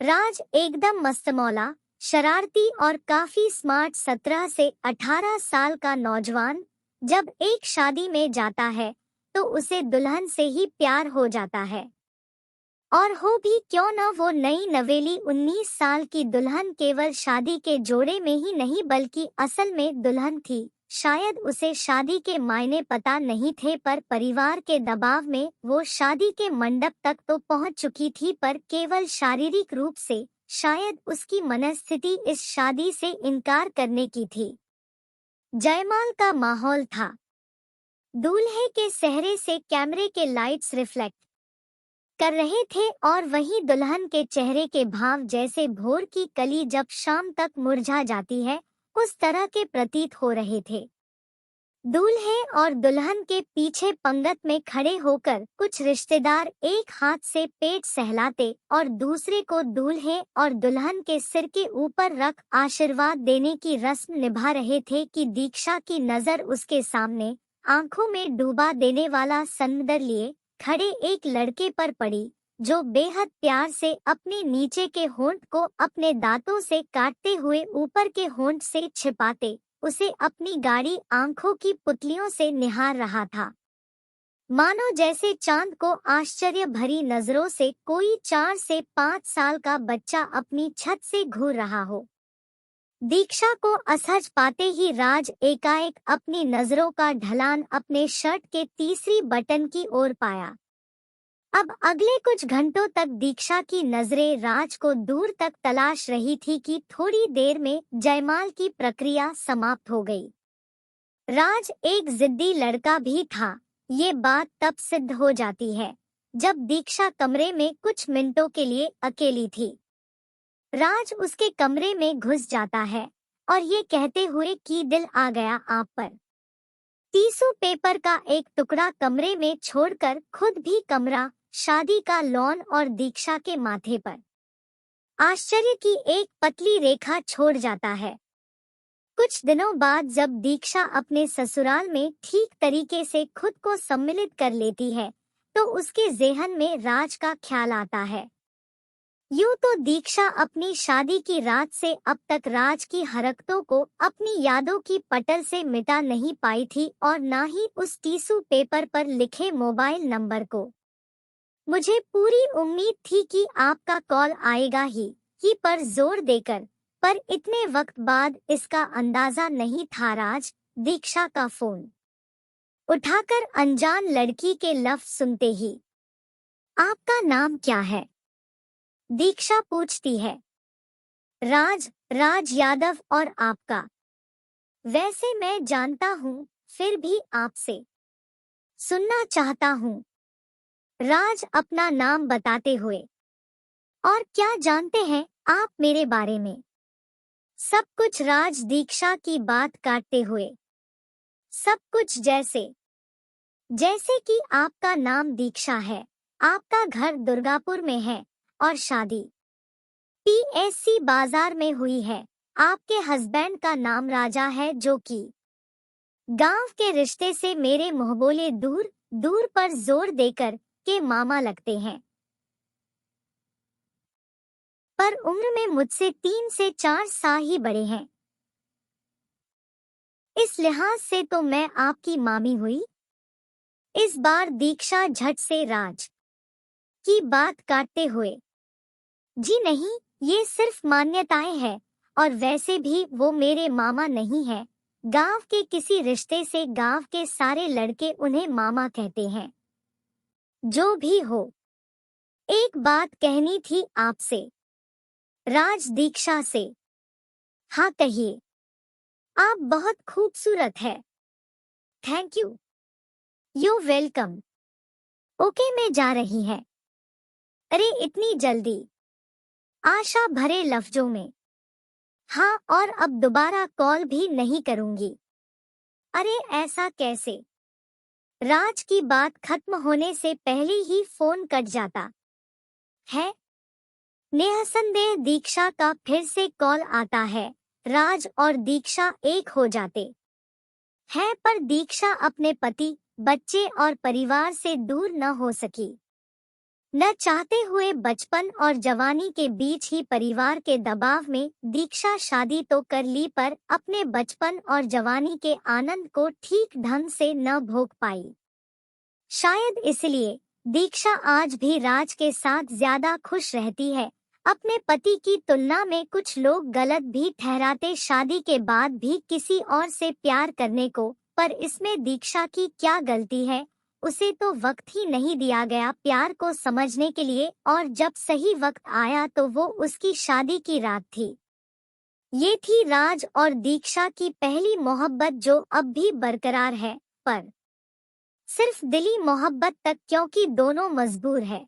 राज एकदम मस्तमौला, शरारती और काफी स्मार्ट 17 से 18 साल का नौजवान जब एक शादी में जाता है तो उसे दुल्हन से ही प्यार हो जाता है। और हो भी क्यों न वो नई नवेली 19 साल की दुल्हन केवल शादी के जोड़े में ही नहीं बल्कि असल में दुल्हन थी। शायद उसे शादी के मायने पता नहीं थे पर परिवार के दबाव में वो शादी के मंडप तक तो पहुंच चुकी थी पर केवल शारीरिक रूप से। शायद उसकी मनस्थिति इस शादी से इनकार करने की थी। जयमाल का माहौल था। दूल्हे के चेहरे से कैमरे के लाइट्स रिफ्लेक्ट कर रहे थे और वहीं दुल्हन के चेहरे के भाव जैसे भोर की कली जब शाम तक मुरझा जाती है उस तरह के प्रतीत हो रहे थे। दूल्हे और दुल्हन के पीछे पंगत में खड़े होकर कुछ रिश्तेदार एक हाथ से पेट सहलाते और दूसरे को दूल्हे और दुल्हन के सिर के ऊपर रख आशीर्वाद देने की रस्म निभा रहे थे कि दीक्षा की नजर उसके सामने आंखों में डूबा देने वाला समुंदर लिए खड़े एक लड़के पर पड़ी जो बेहद प्यार से अपने नीचे के होंठ को अपने दांतों से काटते हुए ऊपर के होंठ से छिपाते उसे अपनी गाढ़ी आंखों की पुतलियों से निहार रहा था। मानो जैसे चांद को आश्चर्य भरी नजरों से कोई 4 से 5 साल का बच्चा अपनी छत से घूर रहा हो। दीक्षा को असहज पाते ही राज एकाएक अपनी नजरों का ढलान अपने शर्ट के तीसरी बटन की ओर पाया। अब अगले कुछ घंटों तक दीक्षा की नजरें राज को दूर तक तलाश रही थी कि थोड़ी देर में जयमाल की प्रक्रिया समाप्त हो गई। राज एक जिद्दी लड़का भी था। ये बात तब सिद्ध हो जाती है जब दीक्षा कमरे में कुछ मिनटों के लिए अकेली थी। राज उसके कमरे में घुस जाता है और ये कहते हुए कि दिल आ गया आप पर। टिश्यू पेपर का एक टुकड़ा कमरे में छोड़कर खुद भी कमरा, शादी का लॉन और दीक्षा के माथे पर आश्चर्य की एक पतली रेखा छोड़ जाता है। कुछ दिनों बाद जब दीक्षा अपने ससुराल में ठीक तरीके से खुद को सम्मिलित कर लेती है तो उसके ज़हन में राज का ख्याल आता है। यूं तो दीक्षा अपनी शादी की रात से अब तक राज की हरकतों को अपनी यादों की पटल से मिटा नहीं पाई थी और ना ही उस टिश्यू पेपर पर लिखे मोबाइल नंबर को। मुझे पूरी उम्मीद थी कि आपका कॉल आएगा ही पर जोर देकर, पर इतने वक्त बाद इसका अंदाजा नहीं था। राज दीक्षा का फोन उठाकर अनजान लड़की के लफ्ज सुनते ही, आपका नाम क्या है? दीक्षा पूछती है। राज यादव। और आपका? वैसे मैं जानता हूँ, फिर भी आपसे सुनना चाहता हूँ। राज अपना नाम बताते हुए। और क्या जानते हैं आप मेरे बारे में? सब कुछ। राज दीक्षा की बात काटते हुए। सब कुछ जैसे कि आपका नाम दीक्षा है, आपका घर दुर्गापुर में है और शादी पीएससी बाजार में हुई है। आपके हस्बैंड का नाम राजा है जो कि गांव के रिश्ते से मेरे मुंहबोले दूर दूर पर जोर देकर के मामा लगते हैं, पर उम्र में मुझसे 3 से 4 साल ही बड़े हैं। इस लिहाज से तो मैं आपकी मामी हुई। इस बार दीक्षा झट से राज की बात काटते हुए। जी नहीं, ये सिर्फ मान्यताएं हैं और वैसे भी वो मेरे मामा नहीं है। गांव के किसी रिश्ते से गांव के सारे लड़के उन्हें मामा कहते हैं। जो भी हो, एक बात कहनी थी आपसे। राज दीक्षा से। हाँ कहिए। आप बहुत खूबसूरत है। Thank you. You welcome. Okay मैं जा रही है। अरे इतनी जल्दी? आशा भरे लफ्जों में। हाँ, और अब दोबारा कॉल भी नहीं करूंगी। अरे ऐसा कैसे? राज की बात खत्म होने से पहले ही फोन कट जाता है। निसंदेह दीक्षा का फिर से कॉल आता है। राज और दीक्षा एक हो जाते हैं पर दीक्षा अपने पति, बच्चे और परिवार से दूर न हो सकी। न चाहते हुए बचपन और जवानी के बीच ही परिवार के दबाव में दीक्षा शादी तो कर ली, पर अपने बचपन और जवानी के आनंद को ठीक ढंग से न भोग पाई। शायद इसलिए दीक्षा आज भी राज के साथ ज्यादा खुश रहती है। अपने पति की तुलना में कुछ लोग गलत भी ठहराते शादी के बाद भी किसी और से प्यार करने को, पर इसमें दीक्षा की क्या गलती है? उसे तो वक्त ही नहीं दिया गया प्यार को समझने के लिए, और जब सही वक्त आया तो वो उसकी शादी की रात थी। ये थी राज और दीक्षा की पहली मोहब्बत, जो अब भी बरकरार है, पर सिर्फ दिली मोहब्बत तक, क्योंकि दोनों मजबूर है।